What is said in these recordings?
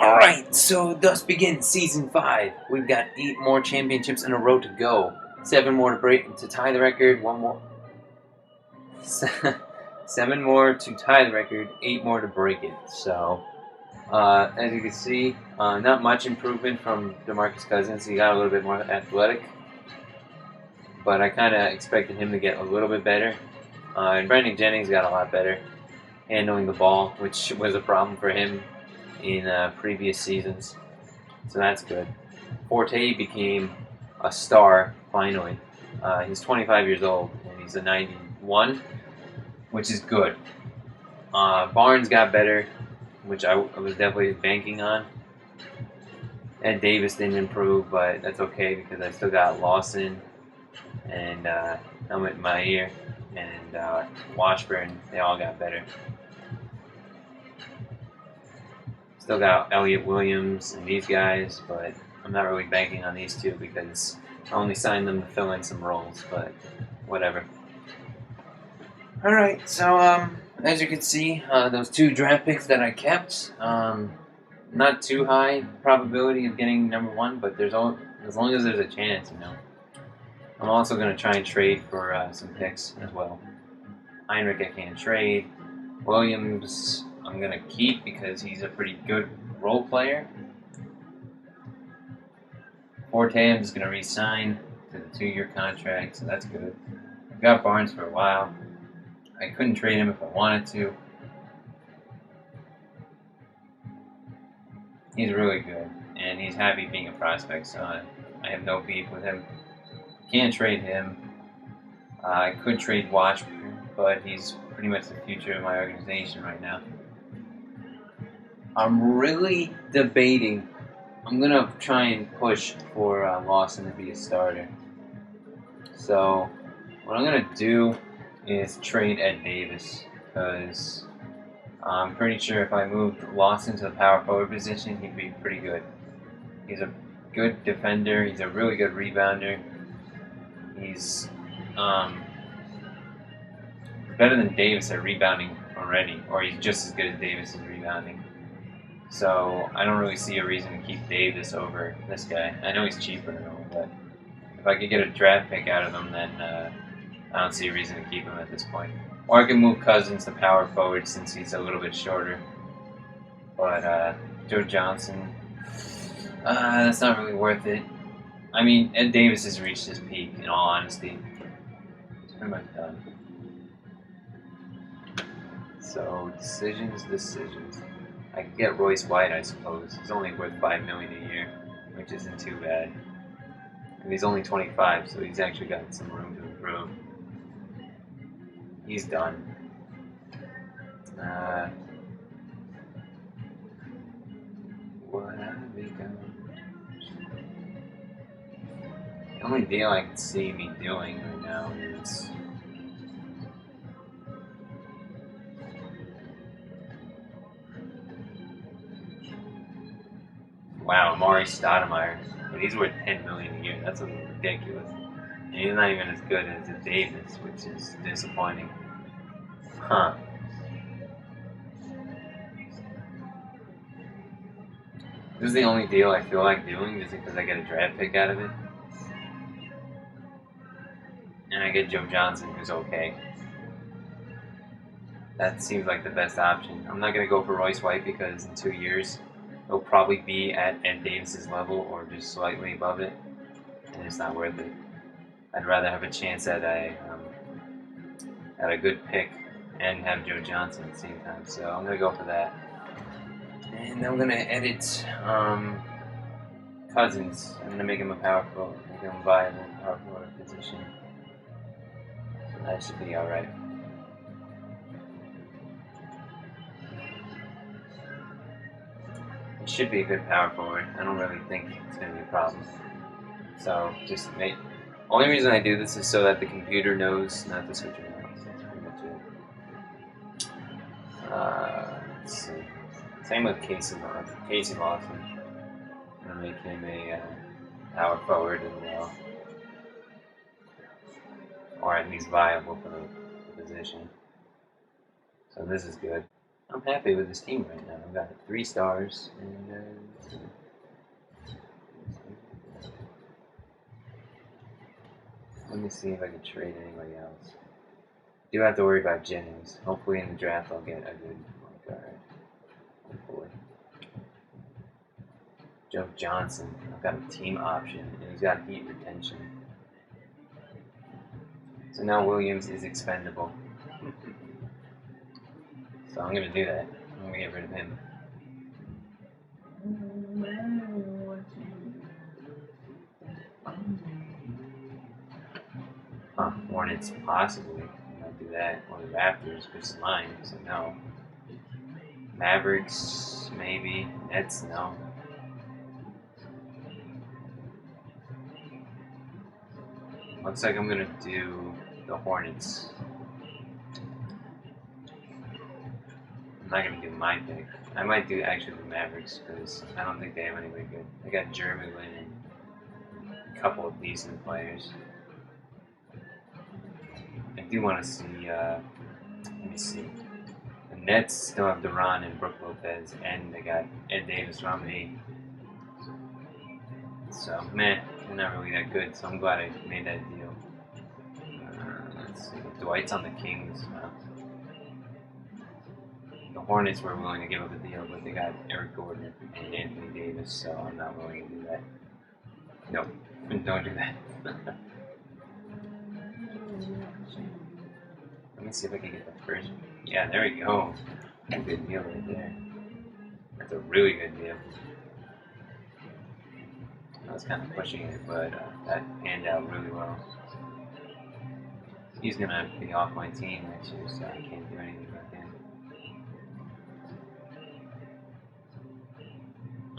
Alright, so thus begins Season 5. We've got 8 more championships in a row to go. 7 more to break to tie the record, 1 more. 7 more to tie the record, 8 more to break it. So, as you can see, not much improvement from DeMarcus Cousins. He got a little bit more athletic, but I kind of expected him to get a little bit better. And Brandon Jennings got a lot better handling the ball, which was a problem for him in previous seasons. So that's good. Forte became a star finally. He's 25 years old and he's a 91, which is good. Barnes got better, which I was definitely banking on. Ed Davis didn't improve, but that's okay because I still got Lawson and Helmet in my ear and Washburn. They all got better. Still got Elliott Williams and these guys, but I'm not really banking on these two because I only signed them to fill in some roles, but whatever. Alright, so as you can see, those 2 draft picks that I kept, not too high probability of getting number 1, but as long as there's a chance, you know. I'm also going to try and trade for some picks as well. Heinrich I can't trade. Williams I'm going to keep because he's a pretty good role player. Forte I'm just going to re-sign to the 2-year contract, so that's good. I've got Barnes for a while. I couldn't trade him if I wanted to. He's really good, and he's happy being a prospect, so I have no beef with him. Can't trade him. I could trade Washburn, but he's pretty much the future of my organization right now. I'm really debating. I'm going to try and push for Lawson to be a starter. So what I'm going to do is trade Ed Davis because I'm pretty sure if I moved Lawson to the power forward position, he'd be pretty good. He's a good defender. He's a really good rebounder. He's better than Davis at rebounding already, or he's just as good as Davis at rebounding. So I don't really see a reason to keep Davis over this guy. I know he's cheaper and all, but if I could get a draft pick out of him, then I don't see a reason to keep him at this point. Or I can move Cousins to power forward since he's a little bit shorter. But Joe Johnson, that's not really worth it. I mean, Ed Davis has reached his peak, in all honesty. He's pretty much done. So, decisions. I could get Royce White, I suppose. He's only worth $5 million a year, which isn't too bad. And he's only 25, so he's actually got some room to improve. He's done. What have we done? The only deal I can see me doing right now is wow, Amari Stoudemire, but he's worth $10 million a year. That's a little ridiculous. And he's not even as good as Davis, which is disappointing. Huh. This is the only deal I feel like doing, just because I get a draft pick out of it. And I get Joe Johnson, who's okay. That seems like the best option. I'm not going to go for Royce White because in 2 years, he'll probably be at Ed Davis's level or just slightly above it, and it's not worth it. I'd rather have a chance at a good pick and have Joe Johnson at the same time. So I'm going to go for that. And I'm going to edit Cousins. I'm going to make him a power forward, make him a viable power forward position. So that should be alright. It should be a good power forward. I don't really think it's going to be a problem. So just make. Only reason I do this is so that the computer knows not to switch around. That's pretty much it. Let's see. Same with Casey Lawson. I'm going to make him a power forward as well. Or at least viable for the position. So this is good. I'm happy with this team right now. I've got 3 stars, and let me see if I can trade anybody else. Do have to worry about Jennings. Hopefully in the draft I'll get a good point guard. Hopefully. Joe Johnson. I've got a team option, and he's got heat retention. So now Williams is expendable. So I'm going to do that. I'm going to get rid of him. Hornets, possibly. I might do that. Or the Raptors, which is mine, so no. Mavericks, maybe. Nets, no. Looks like I'm going to do the Hornets. I'm not going to do my pick. I might do actually the Mavericks because I don't think they have anybody good. They got Jeremy Lin and a couple of decent players. I do want to see, let me see. The Nets still have Duran and Brook Lopez, and they got Ed Davis from me. So, meh, they're not really that good, so I'm glad I made that deal. Let's see. Dwight's on the Kings. The Hornets were willing to give up a deal, but they got Eric Gordon and Anthony Davis, so I'm not willing to do that. Nope, don't do that. Let me see if I can get the first. Yeah, there we go. That's a good deal right there. That's a really good deal. I was kind of pushing it, but that panned out really well. He's going to be off my team next year, so I can't do anything about him.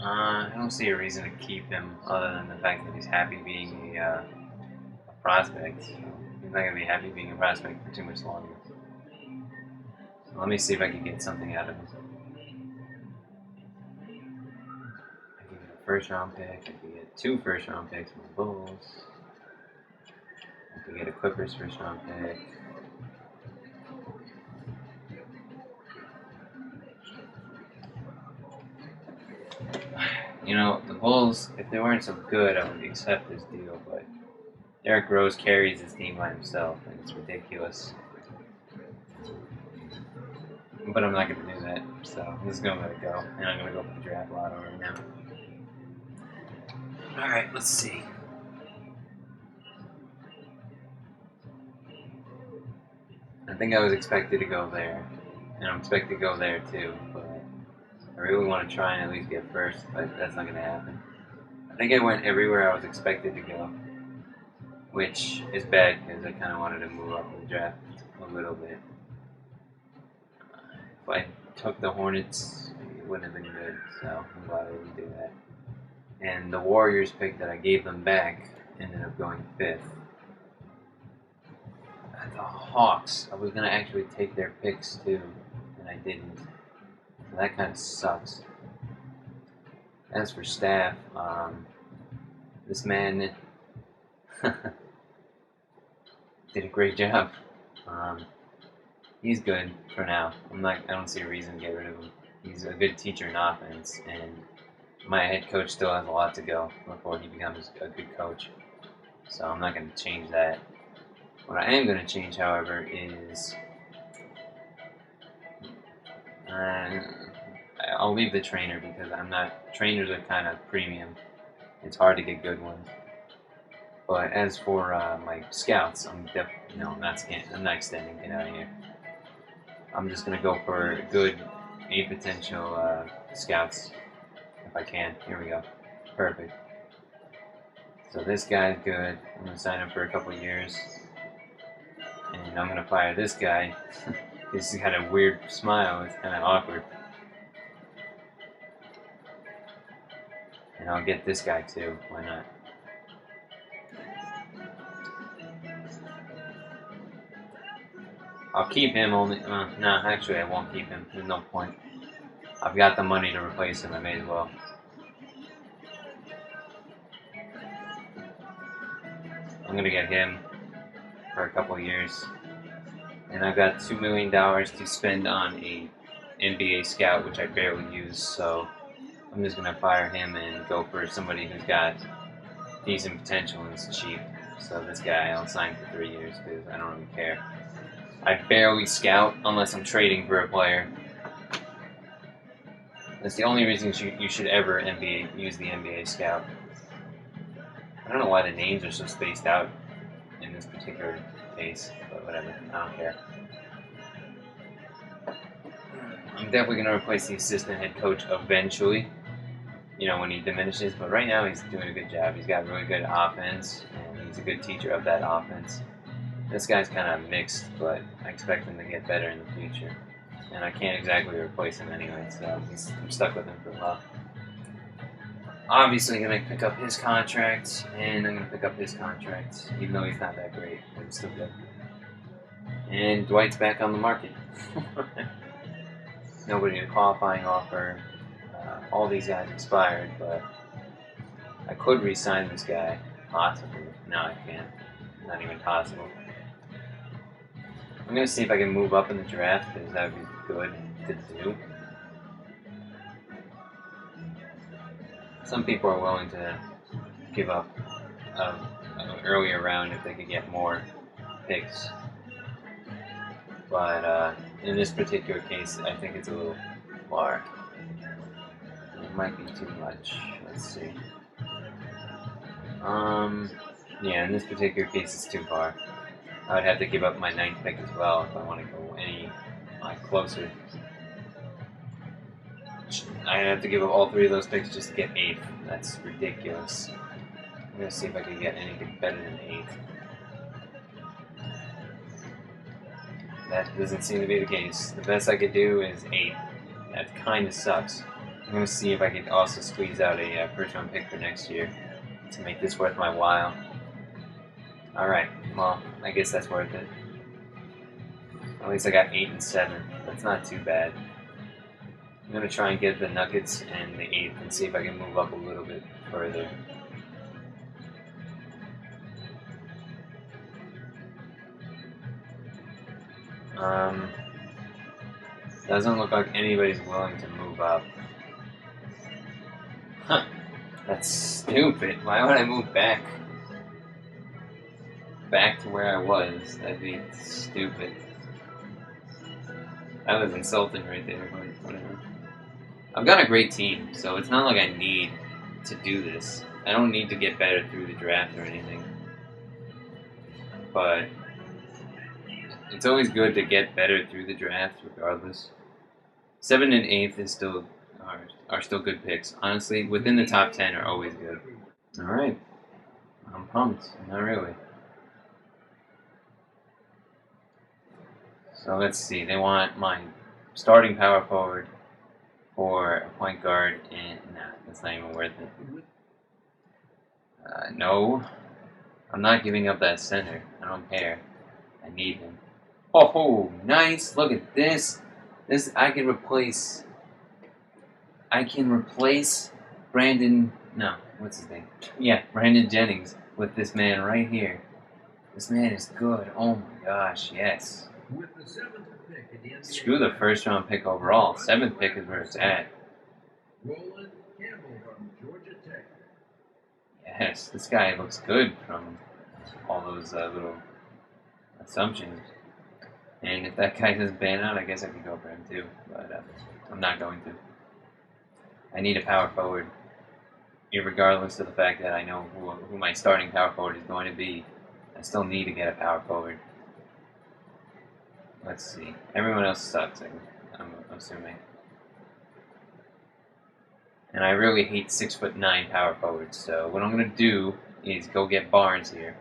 I don't see a reason to keep him other than the fact that he's happy being a prospect. So he's not going to be happy being a prospect for too much longer. So let me see if I can get something out of him. I can get a first-round pick. I can get 2 first-round picks from the Bulls. I can get a Clippers first-round pick. You know, the Bulls, if they weren't so good, I would accept this deal, but Derrick Rose carries his team by himself, and it's ridiculous. But I'm not going to do that, so I'm just going to let it go, and I'm going to go for the draft lotto right now. Alright, let's see. I think I was expected to go there, and I'm expected to go there too, but I really want to try and at least get first, but that's not going to happen. I think I went everywhere I was expected to go, which is bad because I kind of wanted to move up in the draft a little bit. If I took the Hornets, it wouldn't have been good, so I'm glad I didn't do that. And the Warriors pick that I gave them back ended up going 5th. The Hawks, I was going to actually take their picks too, and I didn't. So that kind of sucks. As for staff, this man did a great job. He's good for now. I don't see a reason to get rid of him. He's a good teacher in offense, and my head coach still has a lot to go before he becomes a good coach. So I'm not going to change that. What I am going to change, however, is I'll leave the trainer because trainers are kind of premium. It's hard to get good ones. But as for my scouts, I'm not extending. Get out of here. I'm just going to go for good A potential scouts if I can. Here we go. Perfect. So this guy's good. I'm going to sign him for a couple years. And I'm going to fire this guy. He's got a weird smile. It's kind of awkward. And I'll get this guy too. Why not? I'll keep him only. No, actually, I won't keep him. There's no point. I've got the money to replace him. I may as well. I'm going to get him for a couple years. And I've got $2 million to spend on NBA scout, which I barely use, so I'm just gonna fire him and go for somebody who's got decent potential and is cheap. So this guy I'll sign for 3 years because I don't really care. I barely scout unless I'm trading for a player. That's the only reason you should ever use the NBA scout. I don't know why the names are so spaced out in this particular case, but whatever, I don't care. I'm definitely going to replace the assistant head coach eventually, you know, when he diminishes, but right now he's doing a good job. He's got really good offense, and he's a good teacher of that offense. This guy's kind of mixed, but I expect him to get better in the future. And I can't exactly replace him anyway, so I'm stuck with him for a while. Obviously, I'm going to pick up his contract, and I'm going to pick up his contract, even though he's not that great, but he's still good. And Dwight's back on the market. Nobody a qualifying offer. All these guys expired, but I could re-sign this guy, possibly. No, I can't. Not even possible. I'm going to see if I can move up in the draft, because that would be good to do. Some people are willing to give up an earlier round if they could get more picks. But in this particular case, I think it's a little far. It might be too much. Let's see. Yeah, in this particular case, it's too far. I would have to give up my 9th pick as well if I want to go any closer. I'd have to give up all 3 of those picks just to get 8th. That's ridiculous. I'm going to see if I can get anything better than 8th. That doesn't seem to be the case. The best I could do is 8. That kind of sucks. I'm going to see if I can also squeeze out a first-round pick for next year to make this worth my while. Alright, well, I guess that's worth it. At least I got 8 and 7. That's not too bad. I'm going to try and get the Nuggets and the 8th and see if I can move up a little bit further. Doesn't look like anybody's willing to move up. Huh. That's stupid. Why would I move back? Back to where I was? That'd be stupid. That was insulting right there, but whatever. I've got a great team, so it's not like I need to do this. I don't need to get better through the draft or anything. But it's always good to get better through the draft, regardless. 7 and 8th is still are still good picks. Honestly, within the top 10 are always good. All right, I'm pumped. Not really. So let's see. They want my starting power forward for a point guard, and nah, that's not even worth it. No, I'm not giving up that center. I don't care. I need him. Oh, nice! Look at this. This I can replace Brandon. No, what's his name? Yeah, Brandon Jennings with this man right here. This man is good. Oh my gosh, yes. With the 7th pick at the NBA, Screw the first-round pick overall. 7th pick is where it's at. Roland Campbell from Georgia Tech. Yes, this guy looks good from all those little assumptions. And if that guy doesn't ban out, I guess I could go for him too. But I'm not going to. I need a power forward. Irregardless of the fact that I know who my starting power forward is going to be, I still need to get a power forward. Let's see. Everyone else sucks, I'm assuming. And I really hate 6'9" power forwards. So what I'm going to do is go get Barnes here.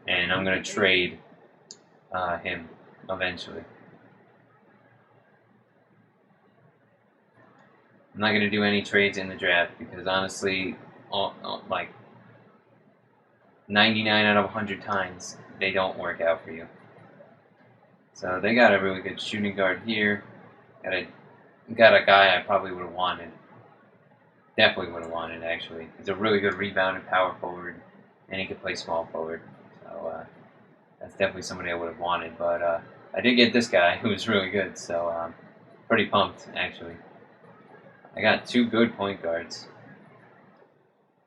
And I'm going to trade him eventually. I'm not going to do any trades in the draft because honestly, like 99 out of 100 times, they don't work out for you. So they got a really good shooting guard here. Got a guy I probably would have wanted. Definitely would have wanted, actually. He's a really good rebounder, power forward, and he could play small forward. So that's definitely somebody I would have wanted. But I did get this guy who was really good. So Pretty pumped, actually. I got 2 good point guards.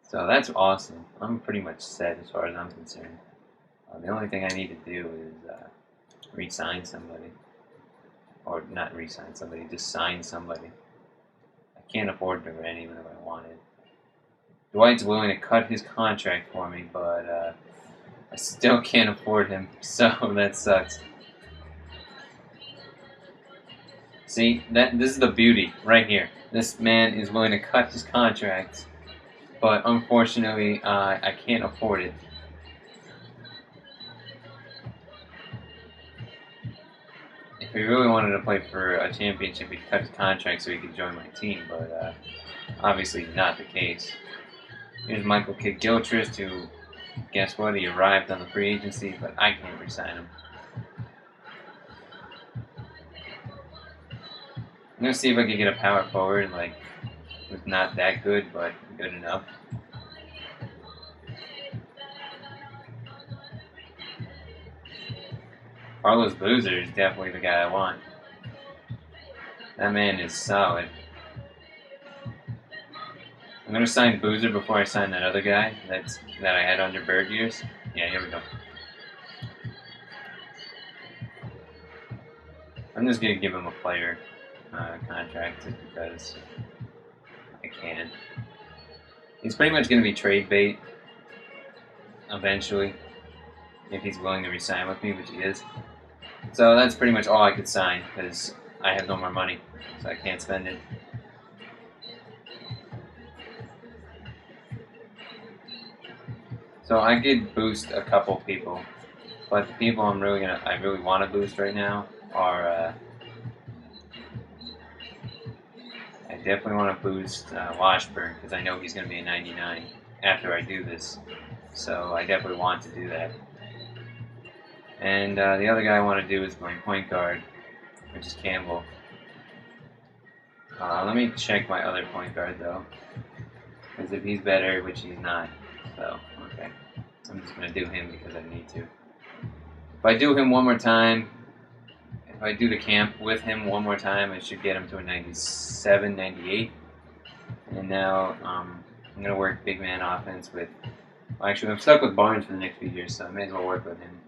So that's awesome. I'm pretty much set as far as I'm concerned. The only thing I need to do is re-sign somebody. Or not re-sign somebody, just sign somebody. I can't afford to rent even if I wanted. Dwight's willing to cut his contract for me, but I still can't afford him, so that sucks. See, this is the beauty right here. This man is willing to cut his contract, but unfortunately, I can't afford it. If he really wanted to play for a championship, he'd cut his contract so he could join my team, but obviously not the case. Here's Michael Kidd-Gilchrist, who, guess what, he arrived on the free agency, but I can't re-sign him. I'm going to see if I can get a power forward, like, who's not that good, but good enough. Carlos Boozer is definitely the guy I want. That man is solid. I'm going to sign Boozer before I sign that other guy that I had under Bird years. Yeah, here we go. I'm just going to give him a player contract just because I can. He's pretty much going to be trade bait eventually if he's willing to re-sign with me, which he is. So that's pretty much all I could sign because I have no more money, so I can't spend it. So I could boost a couple people, but the people I really want to boost right now are I definitely want to boost Washburn because I know he's going to be a 99 after I do this. So I definitely want to do that. And the other guy I want to do is my point guard, which is Campbell. Let me check my other point guard though, because if he's better, which he's not, so okay, I'm just gonna do him because I need to. If I do him one more time, if I do the camp with him one more time, I should get him to a 97, 98. And now I'm gonna work big man offense with. Well, actually, I'm stuck with Barnes for the next few years, so I may as well work with him.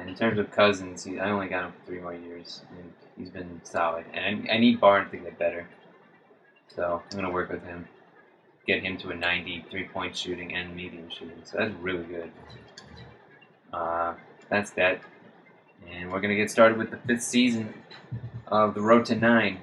In terms of Cousins, I only got him for 3 more years, and he's been solid. And I need Barnes to get better, so I'm going to work with him, get him to a 90 3-point shooting and medium shooting. So that's really good. That's that, and we're going to get started with the 5th season of the Road to 9.